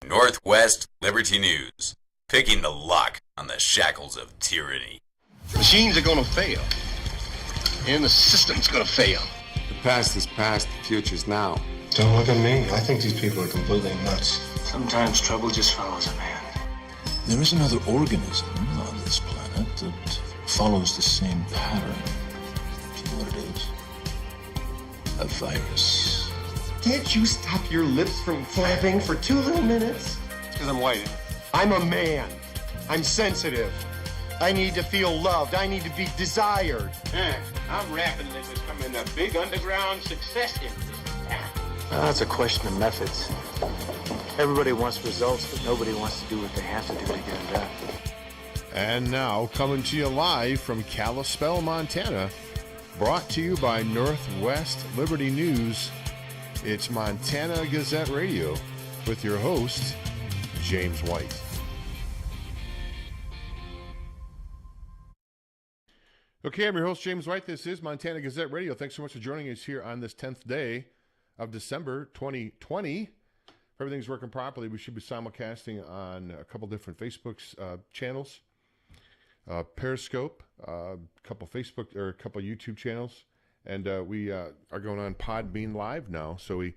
Northwest Liberty News, picking the lock on the shackles of tyranny. Machines are going to fail, and the system's going to fail. The past is past, the future's now. Don't look at me. I think these people are completely nuts. Sometimes trouble just follows a man. There is another organism on this planet that follows the same pattern. Do you know what it is? A virus. Can't you stop your lips from flapping for 2 little minutes? It's because I'm white. I'm a man. I'm sensitive. I need to feel loved. I need to be desired. I'm rapidly becoming a big underground success in this town. It's a question of methods. Everybody wants results, but nobody wants to do what they have to do to get them done. And now, coming to you live from Kalispell, Montana, brought to you by Northwest Liberty News, it's Montana Gazette Radio with your host, James White. Okay, I'm your host, James White. This is Montana Gazette Radio. Thanks so much for joining us here on this 10th day of December 2020. If everything's working properly, we should be simulcasting on a couple different Facebook channels, Periscope, a couple Facebook or a couple YouTube channels, and we are going on Podbean Live now. So we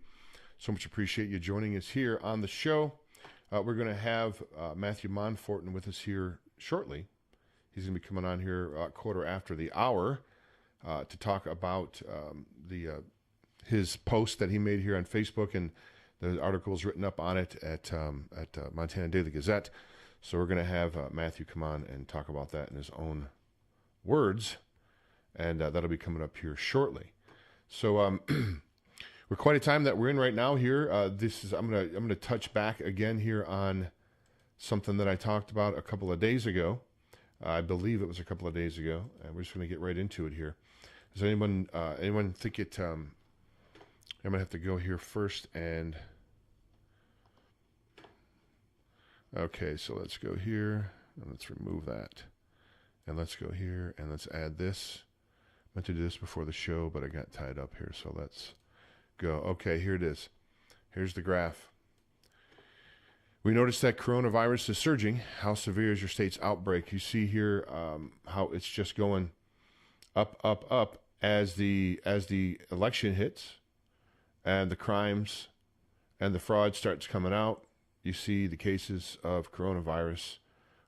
so much appreciate you joining us here on the show. We're going to have Matthew Monforton with us here shortly. He's going to be coming on here quarter after the hour to talk about his post that he made here on Facebook, and the articles written up on it at Montana Daily Gazette. So we're going to have Matthew come on and talk about that in his own words, and that'll be coming up here shortly. So we're quite a time that we're in right now here. I'm gonna touch back again here on something that I talked about a couple of days ago. I believe it was a couple of days ago, and we're just going to get right into it here. Does anyone think it? I'm gonna have to go here first, and okay, so let's go here and let's remove that, and let's go here and let's add this. I meant to do this before the show, but I got tied up here, so let's go. Okay, here it is. Here's the graph. We noticed that coronavirus is surging. How severe is your state's outbreak? You see here how it's just going up, up, up as the election hits and the crimes and the fraud starts coming out. You see the cases of coronavirus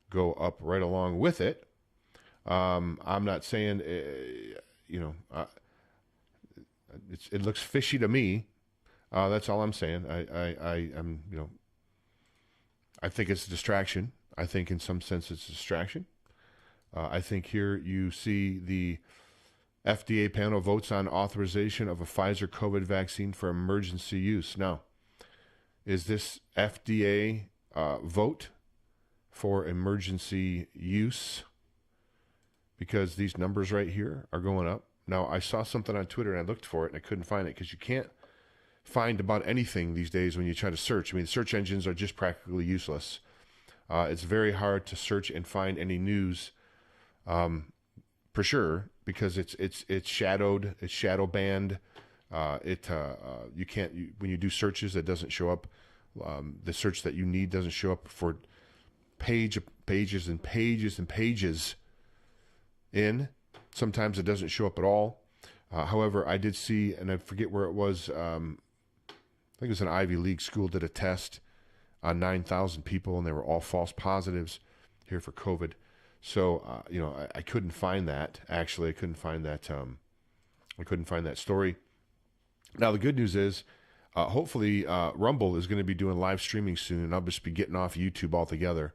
go up right along with it. I'm not saying, it looks fishy to me. That's all I'm saying. I'm I think it's a distraction. I think in some sense it's a distraction. I think here you see the FDA panel votes on authorization of a Pfizer COVID vaccine for emergency use. Now, is this FDA vote for emergency use? Because these numbers right here are going up. Now, I saw something on Twitter and I looked for it and I couldn't find it because you can't find about anything these days when you try to search. I mean, search engines are just practically useless. It's very hard to search and find any news, for sure, because it's shadowed, it's shadow banned. You can't when you do searches, it doesn't show up. The search that you need doesn't show up for pages and pages and pages in. Sometimes it doesn't show up at all. However, I did see, and I forget where it was. I think it was an Ivy League school did a test on 9,000 people, and they were all false positives here for COVID. So, I couldn't find that. Actually, I couldn't find that. I couldn't find that story. Now, the good news is, hopefully, Rumble is going to be doing live streaming soon, and I'll just be getting off YouTube altogether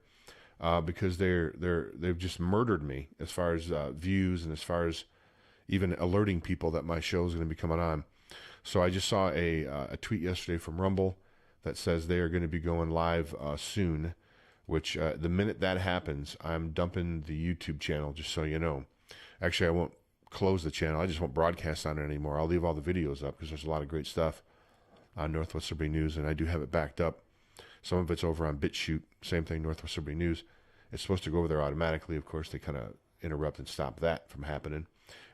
because they've just murdered me as far as views and as far as even alerting people that my show is going to be coming on. So I just saw a tweet yesterday from Rumble that says they are going to be going live soon, which the minute that happens, I'm dumping the YouTube channel, just so you know. Actually, I won't close the channel. I just won't broadcast on it anymore. I'll leave all the videos up because there's a lot of great stuff on Northwest Liberty News, and I do have it backed up. Some of it's over on BitChute. Same thing, Northwest Liberty News. It's supposed to go over there automatically. Of course, they kind of interrupt and stop that from happening.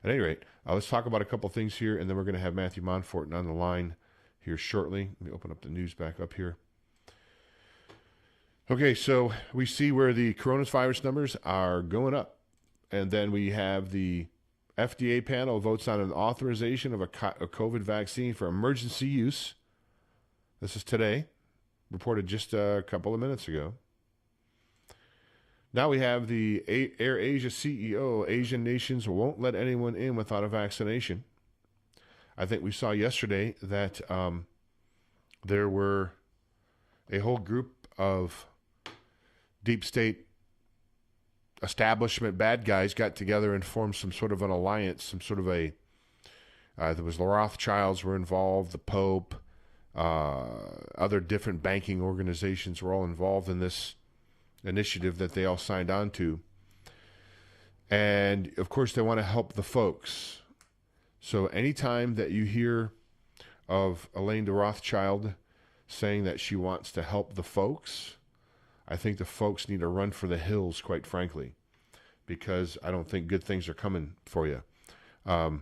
At any rate, let's talk about a couple things here, and then we're going to have Matthew Monforton on the line here shortly. Let me open up the news back up here. Okay, so we see where the coronavirus numbers are going up. And then we have the FDA panel votes on an authorization of a COVID vaccine for emergency use. This is today, reported just a couple of minutes ago. Now we have the AirAsia CEO. Asian nations won't let anyone in without a vaccination. I think we saw yesterday that there were a whole group of deep state establishment bad guys got together and formed some sort of an alliance, some sort of a, there was the Rothschilds were involved, the Pope, other different banking organizations were all involved in this initiative that they all signed on to. And of course they want to help the folks. So anytime that you hear of Elaine de Rothschild saying that she wants to help the folks, I think the folks need to run for the hills, quite frankly, because I don't think good things are coming for you. Now,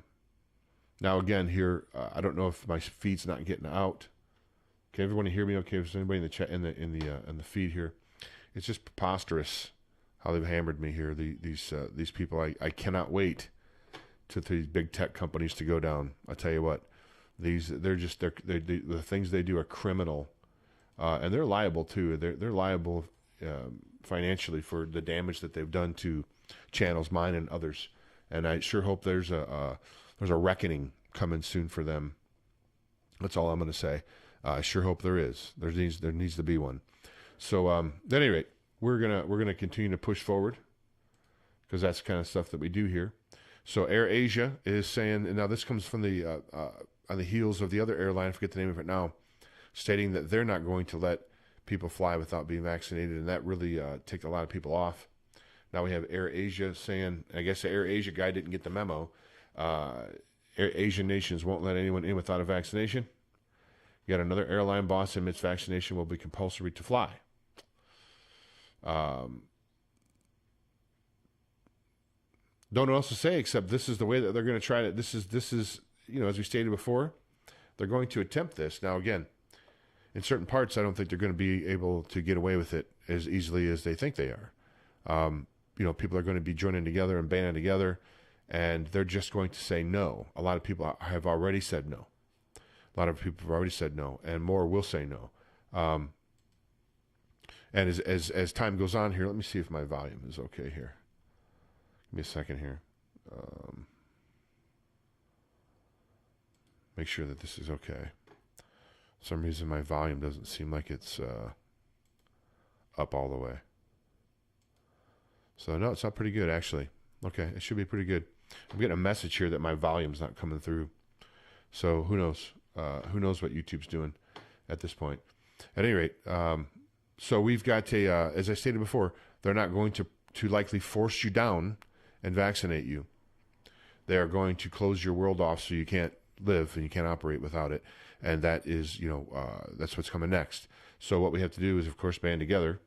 again, here, I don't know if my feed's not getting out. Can everyone hear me? Okay, if there's anybody in the chat in the feed here, it's just preposterous how they've hammered me here. These people, I cannot wait to these big tech companies to go down. I tell you what, the things they do are criminal, and they're liable too. They're liable financially for the damage that they've done to channels, mine and others. And I sure hope there's a reckoning coming soon for them. That's all I'm going to say. I sure hope there is. There needs to be one. So at any rate, we're gonna continue to push forward because that's the kind of stuff that we do here. So AirAsia is saying, and now this comes from the on the heels of the other airline, I forget the name of it now, stating that they're not going to let people fly without being vaccinated, and that really ticked a lot of people off. Now we have AirAsia saying, I guess the AirAsia guy didn't get the memo. Asian nations won't let anyone in without a vaccination. You got another airline boss admits vaccination will be compulsory to fly. Don't know what else to say except this is the way that they're going to try to. This is as we stated before, they're going to attempt this. Now again, in certain parts, I don't think they're going to be able to get away with it as easily as they think they are. People are going to be joining together and banding together, and they're just going to say no. A lot of people have already said no. A lot of people have already said no, and more will say no. And as time goes on here, let me see if my volume is okay here. Give me a second here. Make sure that this is okay. For some reason, my volume doesn't seem like it's up all the way. So, no, it's not pretty good, actually. Okay, it should be pretty good. I'm getting a message here that my volume's not coming through. So, who knows? Who knows what YouTube's doing at this point? At any rate, so we've got as I stated before, they're not going to likely force you down and vaccinate you. They are going to close your world off so you can't live and you can't operate without it. And that is, that's what's coming next. So what we have to do is, of course, band together.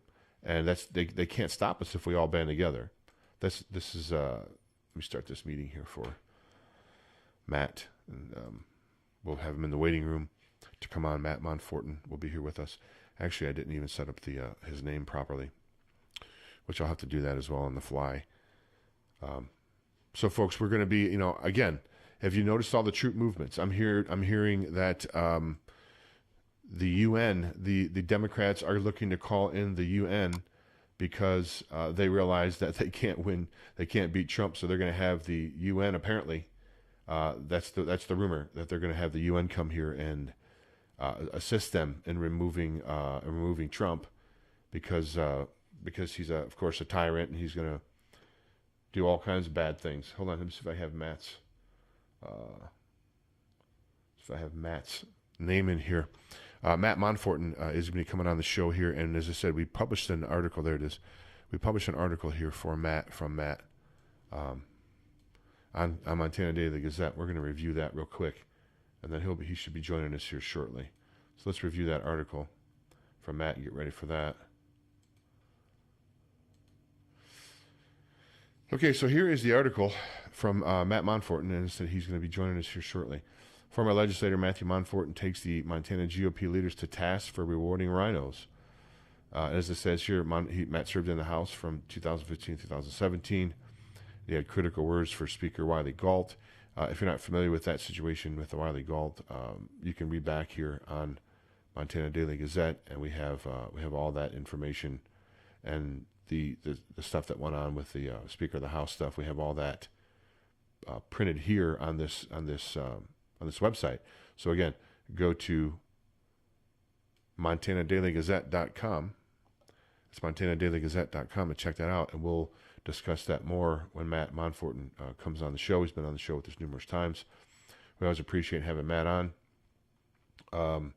And they can't stop us if we all band together. This is, let me start this meeting here for Matt. And we'll have him in the waiting room to come on. Matt Monforton will be here with us. Actually, I didn't even set up his name properly, which I'll have to do that as well on the fly. So, folks, we're going to be, again, have you noticed all the troop movements? I'm hearing that the UN, the Democrats are looking to call in the UN because they realize that they can't win, they can't beat Trump, so they're going to have the UN apparently. That's the rumor that they're going to have the UN come here and assist them in removing Trump because he's of course a tyrant and he's going to do all kinds of bad things. Hold on, let me see if I have Matt's name in here. Matt Monforton is going to be coming on the show here, and as I said, we published an article. There it is. We published an article here from Matt on Montana Day of the Gazette. We're going to review that real quick, and then he should be joining us here shortly. So let's review that article from Matt and get ready for that. Okay, so here is the article from Matt Monforton, and it said he's going to be joining us here shortly. Former legislator Matthew Monforton takes the Montana GOP leaders to task for rewarding rhinos. As it says here, Matt served in the House from 2015 to 2017. He had critical words for Speaker Wiley Gault. If you're not familiar with that situation with the Wiley Gault, you can read back here on Montana Daily Gazette, and we have all that information and the stuff that went on with the Speaker of the House stuff. We have all that printed here on this website. So again, go to MontanaDailyGazette.com. It's MontanaDailyGazette.com and check that out, and we'll discuss that more when Matt Monforton comes on the show. He's been on the show with us numerous times. We always appreciate having Matt on.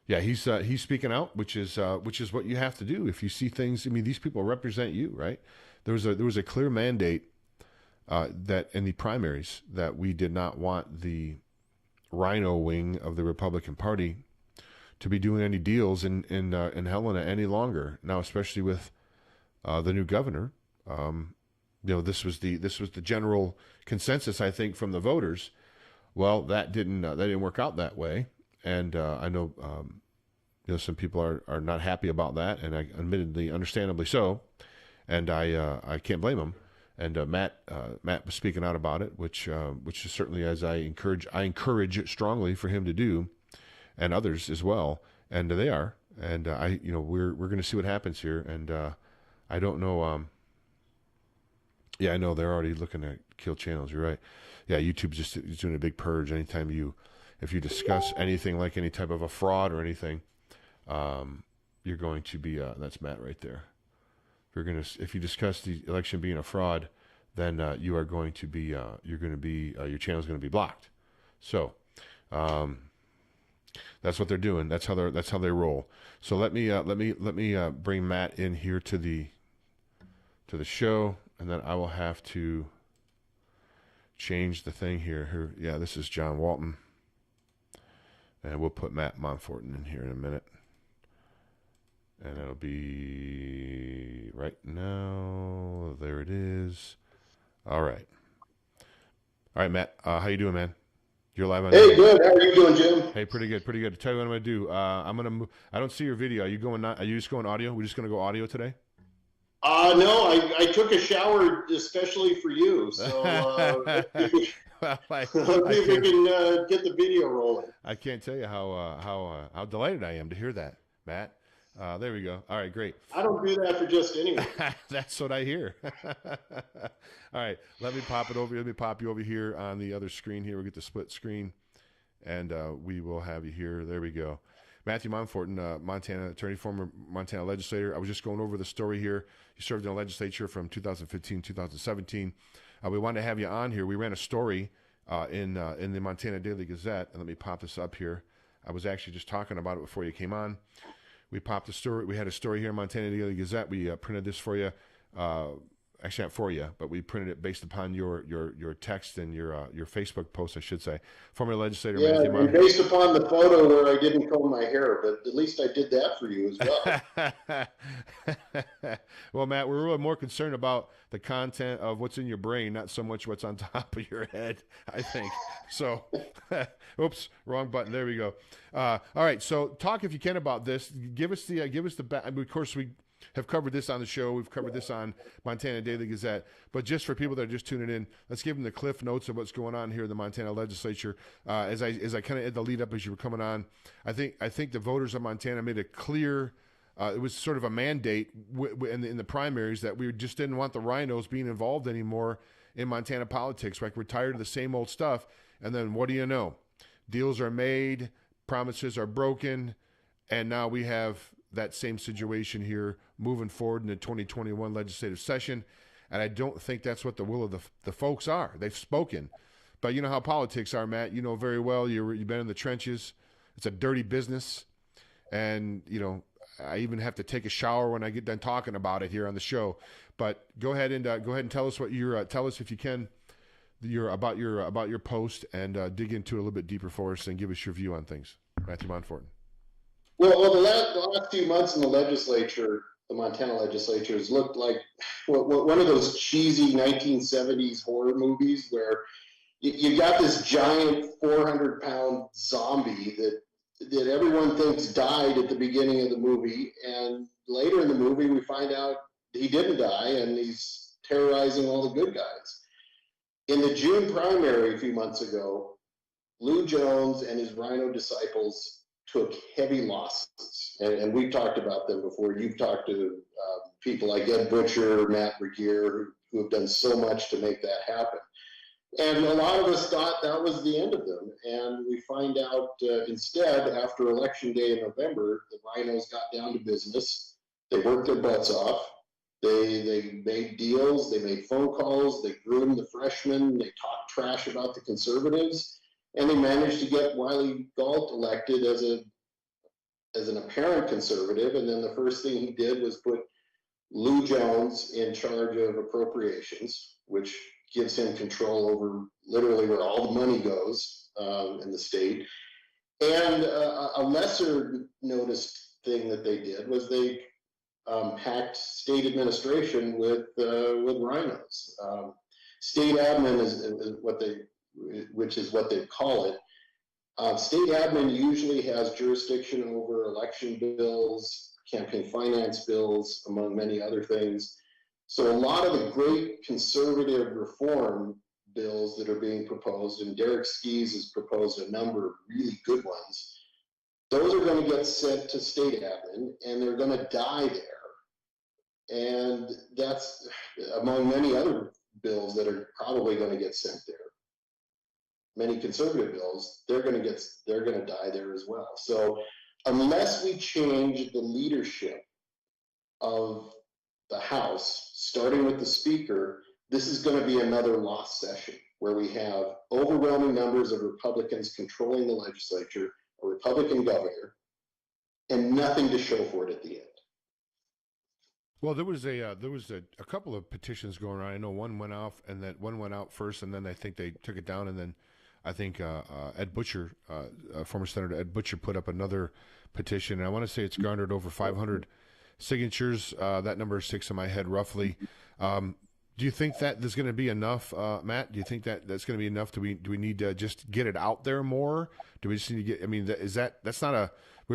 He's speaking out, which is what you have to do if you see things. I mean, these people represent you, right? There was a clear mandate that in the primaries that we did not want the rhino wing of the Republican Party to be doing any deals in Helena any longer. Now, especially with the new governor, this was the general consensus, I think, from the voters. Well, that didn't work out that way, and I know some people are not happy about that, and admittedly, understandably so, and I can't blame them. And Matt was speaking out about it, which is certainly, as I encourage strongly for him to do, and others as well, and they are, and we're going to see what happens here, and I don't know. I know they're already looking to kill channels. You're right. Yeah, YouTube's just doing a big purge. Anytime if you discuss anything like any type of a fraud or anything, you're going to be. That's Matt right there. If you discuss the election being a fraud, then you are going to be. Your channel's going to be blocked. So. That's what they're doing. That's how they roll. So let me bring Matt in here to the show, and then I will have to change the thing here. Yeah, this is John Walton, and we'll put Matt Monforton in here in a minute, and it'll be right now. There it is. All right, Matt. How you doing, man? You're live on. Hey, good. How are you doing, Jim? Hey, pretty good. To tell you what I'm going to do, I'm going to move. I don't see your video. Are you just going audio? We're just going to go audio today? No, I took a shower especially for you. So let's see if we can get the video rolling. I can't tell you how delighted I am to hear that, Matt. There we go. All right, great. I don't do that for just anyone. That's what I hear. All right, let me pop it over. Let me pop you over here on the other screen here. We'll get the split screen, and we will have you here. There we go. Matthew Monforton, Montana attorney, former Montana legislator. I was just going over the story here. You served in the legislature from 2015 2017. We wanted to have you on here. We ran a story in the Montana Daily Gazette, and let me pop this up here. I was actually just talking about it before you came on. We popped the story. We had a story here in Montana Daily Gazette. We printed this for you. Actually, not for you, but we printed it based upon your text and your Facebook post, I should say. Former legislator Matthew Monforton. Based upon the photo where I didn't comb my hair, but at least I did that for you as well. Well, Matt, we're really more concerned about the content of what's in your brain, not so much what's on top of your head, I think. So, oops, wrong button. There we go. All right, so talk if you can about this. Give us the of course we have covered this on the show. We've covered this on Montana Daily Gazette. But just for people that are just tuning in, let's give them the cliff notes of what's going on here in the Montana legislature. As I kind of had the lead up as you were coming on, I think the voters of Montana made it clear. It was sort of a mandate in the primaries that we just didn't want the rhinos being involved anymore in Montana politics. Like, we're tired of the same old stuff. And then what do you know? Deals are made, promises are broken, and now we have that same situation here moving forward in the 2021 legislative session. And I don't think that's what the will of the folks are. They've spoken. But you know how politics are, Matt. You know very well. You've been in the trenches. It's a dirty business. And, I even have to take a shower when I get done talking about it here on the show. But go ahead and tell us what tell us if you can about your post, and dig into it a little bit deeper for us and give us your view on things. Matthew Monforton. Well, the last few months in the legislature, the Montana legislature, has looked like one of those cheesy 1970s horror movies where you got this giant 400-pound zombie that that everyone thinks died at the beginning of the movie, and later in the movie we find out he didn't die, and he's terrorizing all the good guys. In the June primary a few months ago, Lou Jones and his Rhino disciples took heavy losses, and we've talked about them before. You've talked to people like Ed Butcher, Matt Regier, who have done so much to make that happen. And a lot of us thought that was the end of them. And we find out instead, after Election Day in November, the Rhinos got down to business. They worked their butts off. They made deals. They made phone calls. They groomed the freshmen. They talked trash about the conservatives. And they managed to get Wiley Galt elected as an apparent conservative. And then the first thing he did was put Lou Jones in charge of appropriations, which gives him control over literally where all the money goes in the state. And a lesser noticed thing that they did was they packed state administration with rhinos. State admin is what they call it. State admin usually has jurisdiction over election bills, campaign finance bills, among many other things. So a lot of the great conservative reform bills that are being proposed, and Derek Skis has proposed a number of really good ones, those are going to get sent to state admin, and they're going to die there. And that's among many other bills that are probably going to get sent there. Many conservative bills, they're going to die there as well. So unless we change the leadership of the House, starting with the Speaker, this is going to be another lost session where we have overwhelming numbers of Republicans controlling the legislature, a Republican governor, and nothing to show for it at the end. Well, there was a couple of petitions going around. I know one went off, and that one went out first, and then I think they took it down, and then I think Ed Butcher, former Senator Ed Butcher, put up another petition, and I want to say it's garnered over 500 signatures. That number sticks in my head roughly. Do you think that there's going to be enough, Matt? Do you think that that's going to be enough? Do we need to just get it out there more? Do we just need to get? I mean, that's not a.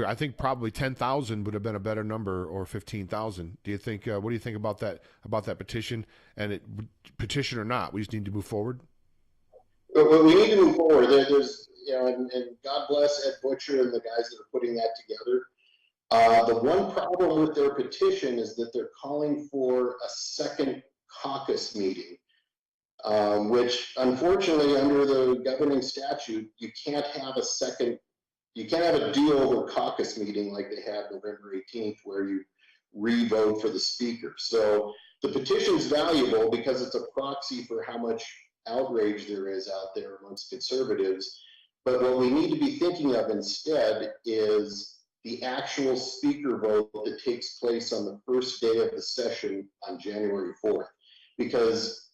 I think probably 10,000 would have been a better number, or 15,000. Do you think? What do you think about that petition? And petition or not, we just need to move forward. Well, we need to move forward. There's and God bless Ed Butcher and the guys that are putting that together. The one problem with their petition is that they're calling for a second caucus meeting, which unfortunately under the governing statute, you can't have a do-over caucus meeting like they had November 18th where you re-vote for the speaker. So the petition's valuable because it's a proxy for how much outrage there is out there amongst conservatives. But what we need to be thinking of instead is the actual speaker vote that takes place on the first day of the session on January 4th. Because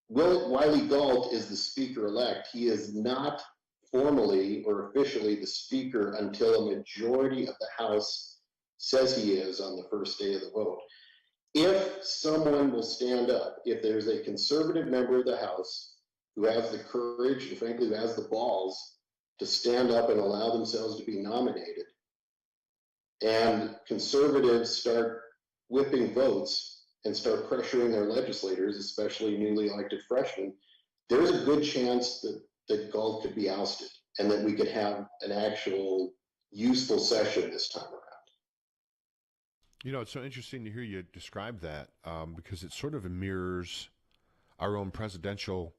Wiley Galt is the speaker-elect. He is not formally or officially the speaker until a majority of the House says he is on the first day of the vote. If someone will stand up, if there's a conservative member of the House who has the courage and frankly who has the balls to stand up and allow themselves to be nominated, and conservatives start whipping votes and start pressuring their legislators, especially newly elected freshmen, there's a good chance that Galt could be ousted and that we could have an actual useful session this time around. You know, it's so interesting to hear you describe that because it sort of mirrors our own presidential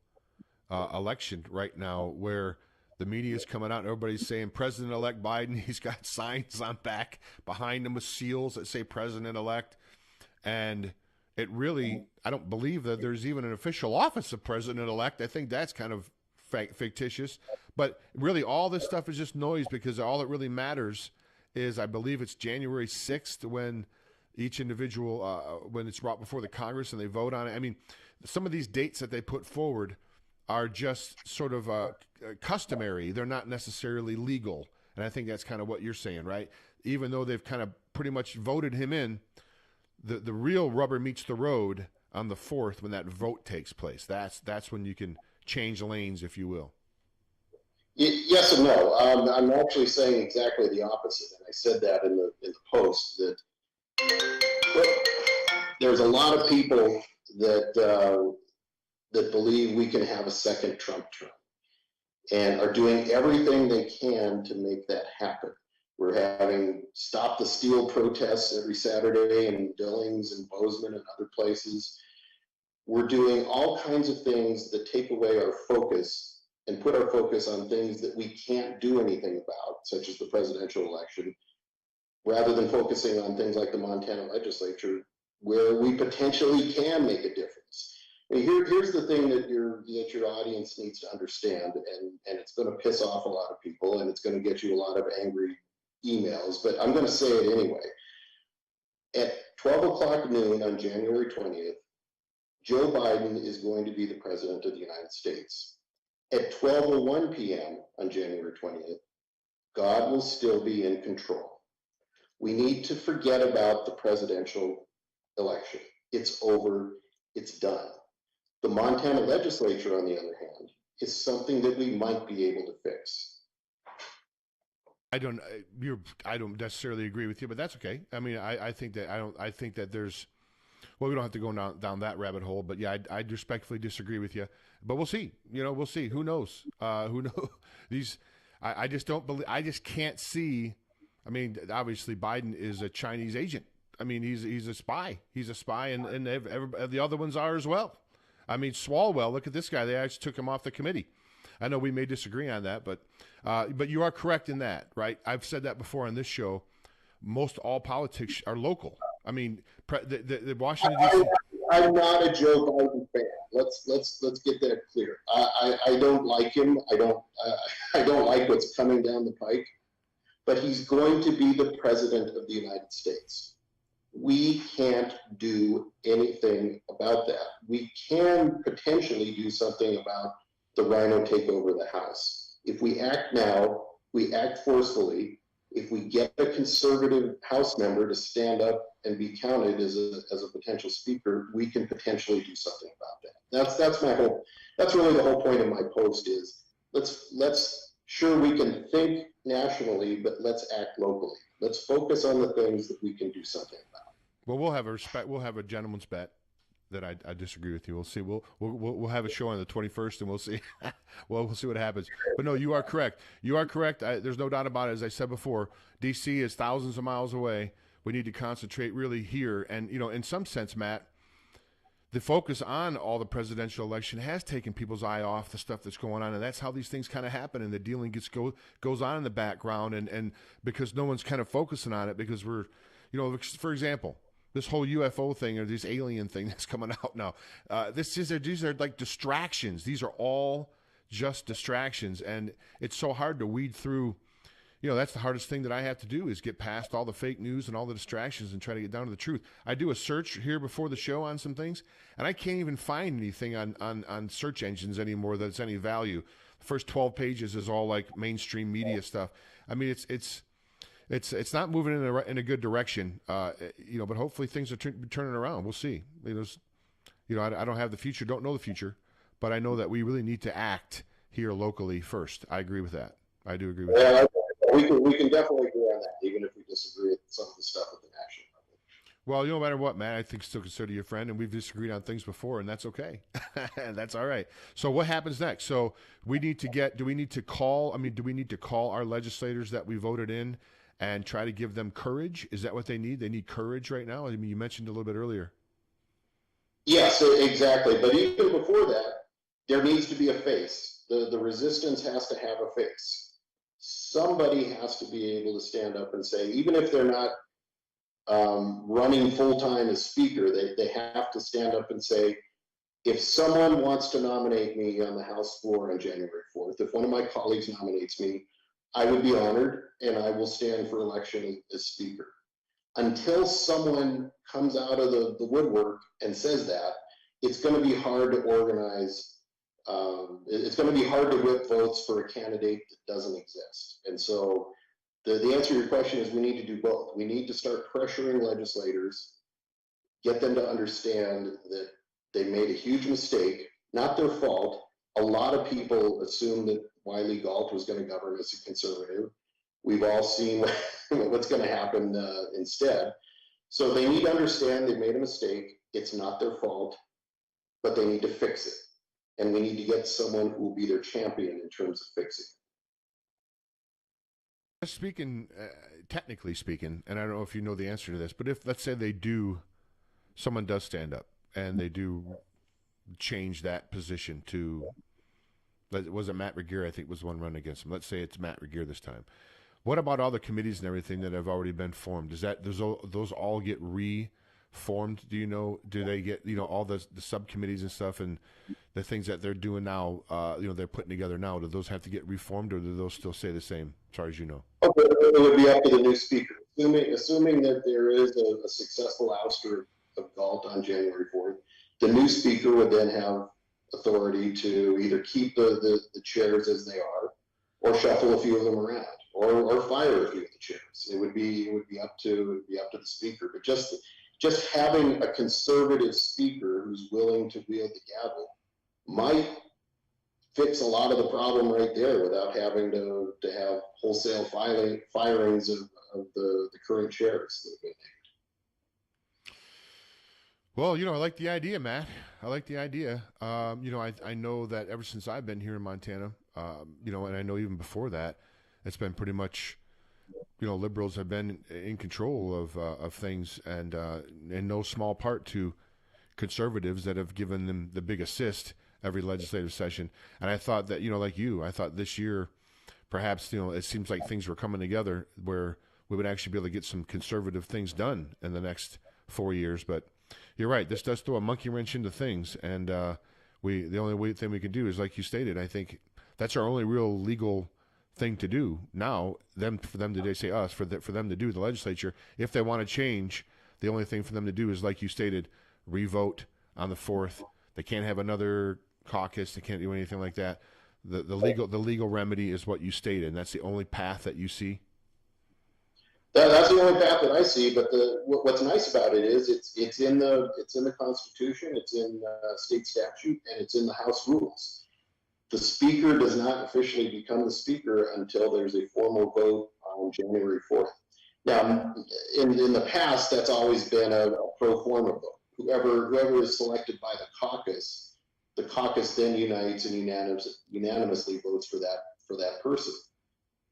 election right now, where the media is coming out and everybody's saying President-elect Biden. He's got signs on back behind him with seals that say President-elect. And it really, I don't believe that there's even an official office of President-elect. I think that's kind of fictitious. But really all this stuff is just noise, because all that really matters is, I believe it's January 6th when each individual, when it's brought before the Congress and they vote on it. I mean, some of these dates that they put forward are just sort of customary. They're not necessarily legal. And I think that's kind of what you're saying, right? Even though they've kind of pretty much voted him in, the real rubber meets the road on the 4th when that vote takes place. That's when you can change lanes, if you will. Yes and no. I'm actually saying exactly the opposite, and I said that in the post that there's a lot of people that that believe we can have a second Trump term and are doing everything they can to make that happen. We're having Stop the Steal protests every Saturday in Billings and Bozeman and other places. We're doing all kinds of things that take away our focus and put our focus on things that we can't do anything about, such as the presidential election, rather than focusing on things like the Montana legislature, where we potentially can make a difference. I mean, here's the thing that your audience needs to understand, and it's going to piss off a lot of people, and it's going to get you a lot of angry emails, but I'm going to say it anyway. At 12 o'clock noon on January 20th, Joe Biden is going to be the president of the United States. At 12:01 p.m. on January 20th, God will still be in control. We need to forget about the presidential election. It's over. It's done. The Montana legislature, on the other hand, is something that we might be able to fix. I don't necessarily agree with you, but that's okay. I mean, I think that there's, well, we don't have to go down that rabbit hole, but yeah, I respectfully disagree with you. But we'll see. We'll see. Who knows? Who knows? I just don't believe. I just can't see. I mean, obviously, Biden is a Chinese agent. I mean, he's a spy. He's a spy, and the other ones are as well. I mean, Swalwell. Look at this guy. They actually took him off the committee. I know we may disagree on that, but you are correct in that, right? I've said that before on this show. Most all politics are local. I mean, the Washington D.C. I'm not a Joe Biden fan. Let's get that clear. I don't like him. I don't like what's coming down the pike. But he's going to be the president of the United States. We can't do anything about that. We can potentially do something about the rhino takeover of the House. If we act now, we act forcefully. If we get a conservative House member to stand up and be counted as a potential speaker, we can potentially do something about that. That's my whole. That's really the whole point of my post is let's sure we can think nationally, but let's act locally. Let's focus on the things that we can do something about. Well, we'll have a gentleman's bet that I disagree with you. We'll see. We'll have a show on the 21st, and we'll see. We'll see what happens. But no, you are correct. You are correct. There's no doubt about it. As I said before, D.C. is thousands of miles away. We need to concentrate really here. And in some sense, Matt, the focus on all the presidential election has taken people's eye off the stuff that's going on, and that's how these things kind of happen. And the dealing goes on in the background, and because no one's kind of focusing on it, because we're, for example, this whole UFO thing or this alien thing that's coming out now. These are like distractions. These are all just distractions, and it's so hard to weed through. That's the hardest thing that I have to do is get past all the fake news and all the distractions and try to get down to the truth. I do a search here before the show on some things, and I can't even find anything on search engines anymore that's any value. The first 12 pages is all like mainstream media stuff. I mean, it's not moving in a good direction, but hopefully things are turning around. We'll see. I don't have the future, don't know the future, but I know that we really need to act here locally first. I agree with that. I do agree with that. We can definitely agree on that, even if we disagree with some of the stuff at the national level. Well, no matter what, Matt, I think still consider you a friend, and we've disagreed on things before, and that's okay. And that's all right. So what happens next? So do we need to call our legislators that we voted in and try to give them courage? Is that what they need? They need courage right now? I mean, you mentioned a little bit earlier. Yes, exactly. But even before that, there needs to be a face. The resistance has to have a face. Somebody has to be able to stand up and say, even if they're not running full-time as speaker, they have to stand up and say, if someone wants to nominate me on the House floor on January 4th, if one of my colleagues nominates me, I would be honored and I will stand for election as speaker. Until someone comes out of the woodwork and says that, it's going to be hard to organize. It's going to be hard to whip votes for a candidate that doesn't exist. And so the answer to your question is we need to do both. We need to start pressuring legislators, get them to understand that they made a huge mistake, not their fault. A lot of people assume that Wiley Galt was going to govern as a conservative. We've all seen what's going to happen instead. So they need to understand they've made a mistake. It's not their fault, but they need to fix it. And we need to get someone who will be their champion in terms of fixing it. Speaking, technically speaking, and I don't know if you know the answer to this, but if, let's say someone does stand up and they do change that position to, was it Matt Regier, I think was the one running against him. Let's say it's Matt Regier this time. What about all the committees and everything that have already been formed? Does those all get reformed? Do you know? Do they get all the subcommittees and stuff and the things that they're doing now? They're putting together now. Do those have to get reformed, or do those still stay the same? As far as you know. Okay, it would be up to the new speaker. Assuming that there is a successful ouster of Galt on January 4th, the new speaker would then have authority to either keep the chairs as they are, or shuffle a few of them around, or fire a few of the chairs. It would be up to the speaker. But just having a conservative speaker who's willing to wield the gavel might fix a lot of the problem right there without having to have wholesale firings of the current chairs that have been named. Well, I like the idea, Matt. I like the idea. I know that ever since I've been here in Montana, and I know even before that, it's been pretty much, liberals have been in control of things, and in no small part to conservatives that have given them the big assist every legislative session. And I thought that, I thought this year, perhaps, it seems like things were coming together where we would actually be able to get some conservative things done in the next 4 years. But you're right. This does throw a monkey wrench into things, and the only thing we can do is, like you stated, I think that's our only real legal thing to do now. For them to say us, for them to do the legislature, if they want to change, the only thing for them to do is, like you stated, revote on the 4th. They can't have another caucus. They can't do anything like that. The legal remedy is what you stated, and that's the only path that you see. That's the only path that I see. But what's nice about it is it's in the Constitution, it's in state statute, and it's in the House rules. The speaker does not officially become the speaker until there's a formal vote on January 4th. Now, in the past, that's always been a pro forma vote. Whoever is selected by the caucus then unites and unanimously votes for that person.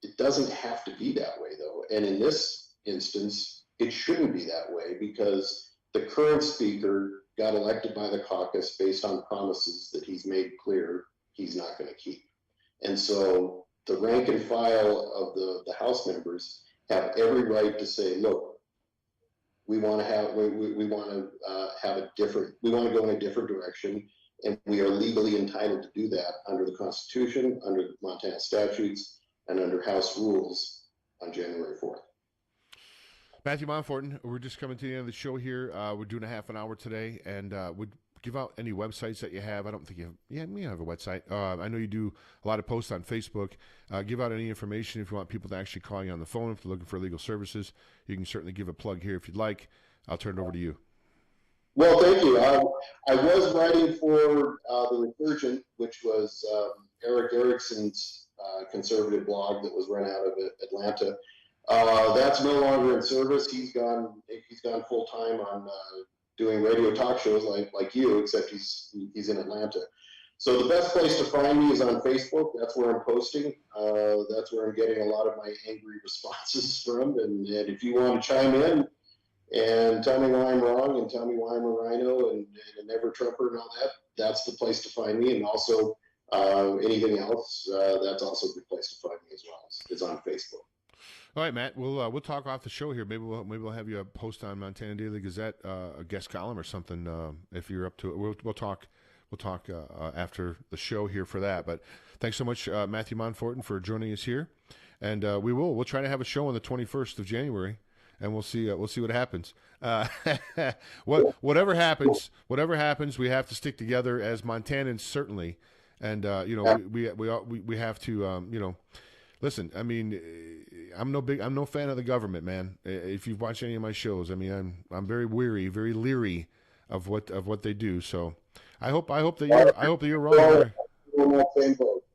It doesn't have to be that way, though. And in this instance, it shouldn't be that way, because the current speaker got elected by the caucus based on promises that he's made clear he's not going to keep. And so the rank and file of the House members have every right to say, look, we want to go in a different direction, and we are legally entitled to do that under the Constitution, under the Montana statutes, and under House rules on January 4th. Matthew Monforton, we're just coming to the end of the show here. We're doing a half an hour today, and would give out any websites that you have. I don't think you have. Yeah, you have a website. I know you do a lot of posts on Facebook. Give out any information if you want people to actually call you on the phone. If they're looking for legal services, you can certainly give a plug here if you'd like. I'll turn it over to you. Well, thank you. I was writing for the Resurgent, which was Eric Erickson's conservative blog that was run out of Atlanta. That's no longer in service. He's gone full time on doing radio talk shows like you, except he's in Atlanta. So the best place to find me is on Facebook. That's where I'm posting. That's where I'm getting a lot of my angry responses from. And if you want to chime in and tell me why I'm wrong and tell me why I'm a rhino and a never Trumper and all that, that's the place to find me. And also anything else, that's also a good place to find me as well. It's on Facebook. All right, Matt. We'll talk off the show here. Maybe we'll have you post on Montana Daily Gazette a guest column or something if you're up to it. We'll talk after the show here for that. But thanks so much, Matthew Monforton, for joining us here. And we'll try to have a show on the 21st of January, and we'll see what happens. Whatever happens, we have to stick together as Montanans, certainly. And we have to listen. I mean, I'm no fan of the government, man. If you've watched any of my shows, I mean, I'm very weary, very leery of what they do. So I hope that you're wrong.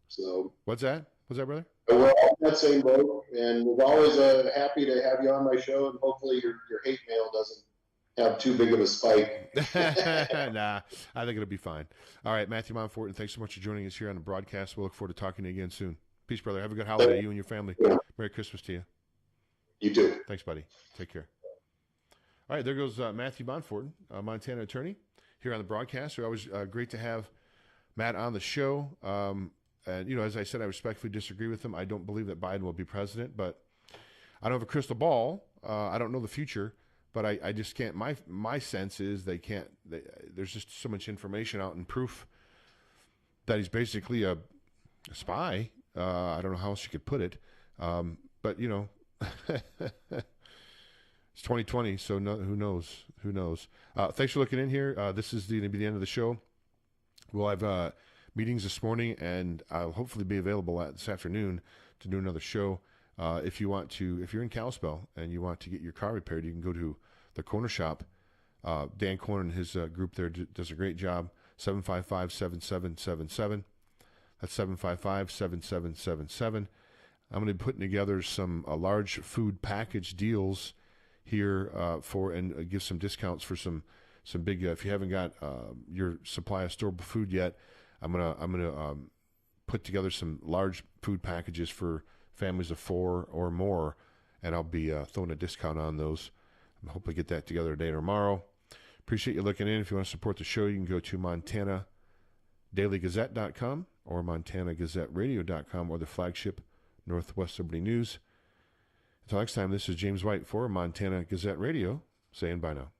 So what's that, brother? we're all in that same boat, and we're always happy to have you on my show, and hopefully your hate mail doesn't have too big of a spike. Nah, I think it'll be fine. All right, Matthew Monforton, thanks so much for joining us here on the broadcast. We'll look forward to talking to you again soon. Peace, brother. Have a good holiday, you and your family. Yeah. Merry Christmas to you. You too. Thanks, buddy. Take care. All right, there goes Matthew Monforton, Montana attorney, here on the broadcast. It's always great to have Matt on the show. And, you know, as I said, I respectfully disagree with him. I don't believe that Biden will be president, but I don't have a crystal ball. I don't know the future, but I just can't. My sense is they can't. There's just so much information out and proof that he's basically a spy. I don't know how else you could put it. But, you know, it's 2020, so who knows? Who knows? Thanks for looking in here. This is going to be the end of the show. We'll have meetings this morning, and I'll hopefully be available this afternoon to do another show. If you're in Kalispell and you want to get your car repaired, you can go to the Corner Shop. Dan Corner and his group there does a great job. 755-7777. That's 755-7777. I'm going to be putting together some large food package deals here and give some discounts for some big. If you haven't got your supply of storable food yet, I'm gonna put together some large food packages for families of 4 or more, and I'll be throwing a discount on those. I hope we get that together today or tomorrow. Appreciate you looking in. If you want to support the show, you can go to MontanaDailyGazette.com or MontanaGazetteRadio.com or the flagship Northwest Liberty News. Until next time, this is James White for Montana Gazette Radio, saying bye now.